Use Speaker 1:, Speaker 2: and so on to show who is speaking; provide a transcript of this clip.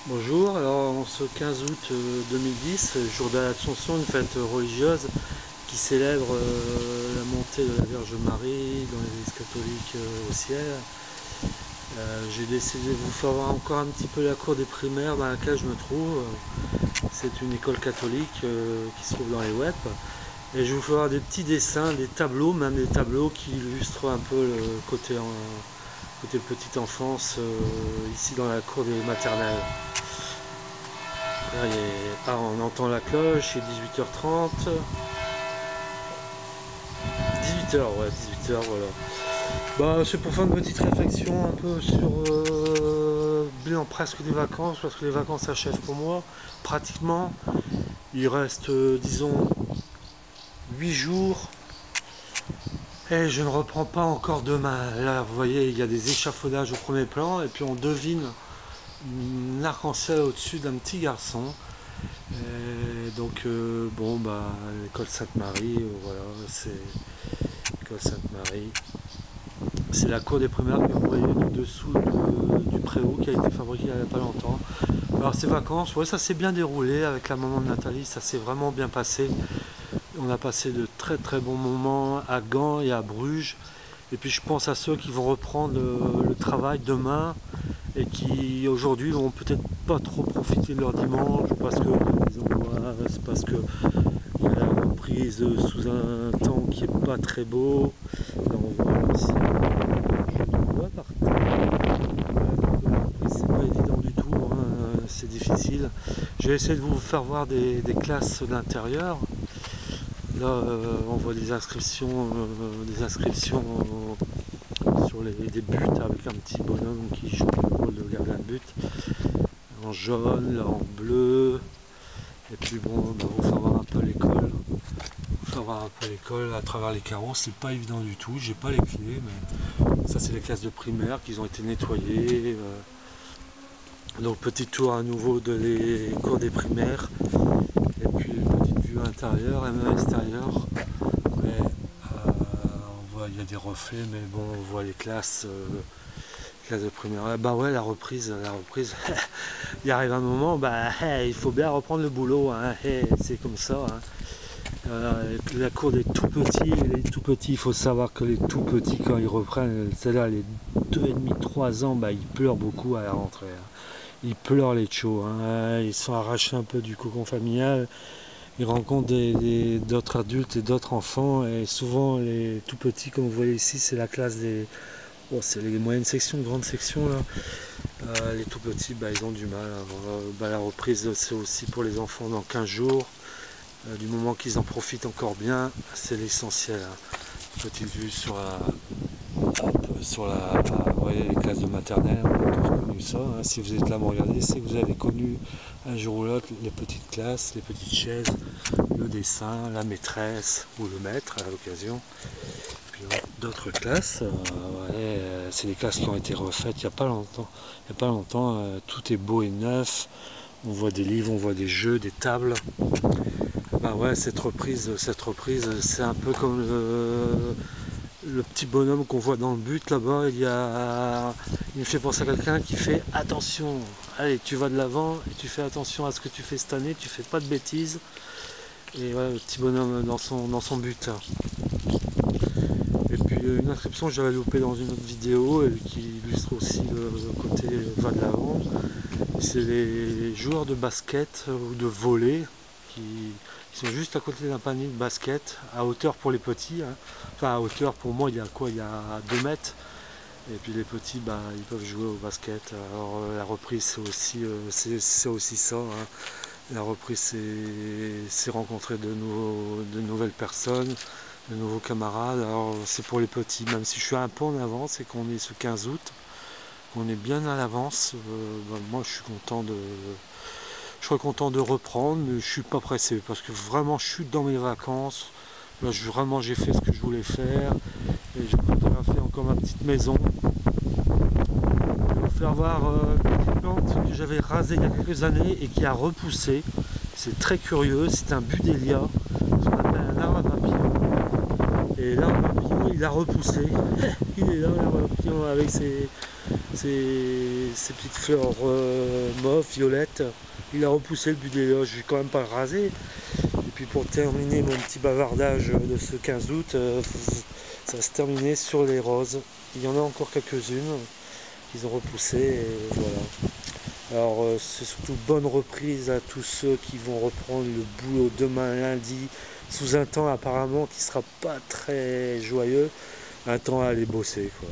Speaker 1: Bonjour, alors ce 15 août 2010, jour de l'Ascension, une fête religieuse qui célèbre la montée de la Vierge Marie dans l'Église catholique au ciel. J'ai décidé de vous faire voir encore un petit peu la cour des primaires dans laquelle je me trouve. C'est une école catholique qui se trouve dans les web. Et je vais vous faire voir des petits dessins, des tableaux, même des tableaux qui illustrent un peu le côté petite enfance ici dans la cour des maternelles. Là, on entend la cloche, il est 18h30. 18h, ouais, 18h, voilà. Bah, c'est pour faire une petite réflexion un peu sur bilan presque des vacances, parce que les vacances s'achèvent pour moi, pratiquement. Il reste, disons, 8 jours. Et je ne reprends pas encore demain. Là, vous voyez, il y a des échafaudages au premier plan, et puis on devine un arc-en-ciel au-dessus d'un petit garçon. Et donc, bon, bah, l'école Sainte-Marie, voilà, c'est l'école Sainte-Marie. C'est la cour des primaires que vous voyez du dessous du préau qui a été fabriqué il n'y a pas longtemps. Alors, ces vacances, ouais, ça s'est bien déroulé avec la maman de Nathalie, ça s'est vraiment bien passé. On a passé de très très bons moments à Gand et à Bruges. Et puis je pense à ceux qui vont reprendre le travail demain et qui aujourd'hui vont peut-être pas trop profiter de leur dimanche parce que les angoisses, parce que il y a la reprise sous un temps qui est pas très beau. Là on voit aussi je vois par terre. C'est pas évident du tout, hein, c'est difficile. Je vais essayer de vous faire voir des classes d'intérieur. Là, on voit des inscriptions sur des buts avec un petit bonhomme qui joue le rôle de gardien de but. En jaune, là en bleu. Et puis bon, bah, vous faire voir un peu l'école. Vous faire voir un peu l'école à travers les carreaux. C'est pas évident du tout. J'ai pas les clés, mais ça c'est les classes de primaire qui ont été nettoyées. Donc petit tour à nouveau de les cours des primaires. Et puis une petite vue intérieure et même extérieure. Mais on voit il y a des reflets, mais bon on voit les classes de primaire. Bah ouais, la reprise. Il arrive un moment, bah il faut bien reprendre le boulot, hein, c'est comme ça. Hein. La cour des tout petits, les tout petits, il faut savoir que les tout petits quand ils reprennent, c'est-à-dire les 2,5, 3 ans, bah ils pleurent beaucoup à la rentrée. Hein. Ils pleurent les chos, hein. Ils sont arrachés un peu du cocon familial. Ils rencontrent d'autres adultes et d'autres enfants, et souvent les tout petits, comme vous voyez ici, c'est la classe des... Bon, c'est les moyennes sections, grandes sections là. Les tout petits, bah, ils ont du mal. Hein. Bah, la reprise, c'est aussi pour les enfants dans 15 jours. Du moment qu'ils en profitent encore bien, c'est l'essentiel. Hein. Petite vue vous voyez, les classes de maternelle, on a tous connu ça. Hein. Si vous êtes là à me regarder, c'est que vous avez connu un jour ou l'autre les petites classes, les petites chaises, le dessin, la maîtresse ou le maître à l'occasion. Puis d'autres classes, ouais, c'est des classes qui ont été refaites il n'y a pas longtemps. Il n'y a pas longtemps, tout est beau et neuf. On voit des livres, on voit des jeux, des tables. Bah ouais, cette reprise, c'est un peu comme le petit bonhomme qu'on voit dans le but là-bas. Il me fait penser à quelqu'un qui fait attention. Allez, tu vas de l'avant et tu fais attention à ce que tu fais cette année. Tu fais pas de bêtises. Et voilà, le petit bonhomme dans son but. Et puis une inscription que j'avais loupée dans une autre vidéo et qui illustre aussi le côté va de l'avant. C'est les joueurs de basket ou de volley qui sont juste à côté d'un panier de basket à hauteur pour les petits. Hein. Enfin à hauteur pour moi il y a quoi? Il y a 2 mètres. Et puis les petits bah, ils peuvent jouer au basket. Alors la reprise c'est aussi ça. Hein. La reprise c'est rencontrer de nouvelles personnes, de nouveaux camarades. Alors c'est pour les petits, même si je suis un peu en avance et qu'on est ce 15 août, on est bien à l'avance. Bah, moi je serais content de reprendre, mais je suis pas pressé parce que vraiment je suis dans mes vacances. Là vraiment j'ai fait ce que je voulais faire et j'ai photographié encore ma petite maison. Je vais vous faire voir une petite plante que j'avais rasée il y a quelques années et qui a repoussé. C'est très curieux, c'est un budélia, ce qu'on appelle un arbre à papillon. Et l'arbre à papillon il a repoussé. Il est là l'arbre à papillon avec ses ces petites fleurs mauves, violettes. Il a repoussé le buddleia, je vais quand même pas le raser. Et puis pour terminer mon petit bavardage de ce 15 août, ça va se terminer sur les roses. Il y en a encore quelques-unes qu'ils ont repoussées et voilà. Alors c'est surtout bonne reprise à tous ceux qui vont reprendre le boulot demain lundi sous un temps apparemment qui sera pas très joyeux, un temps à aller bosser quoi.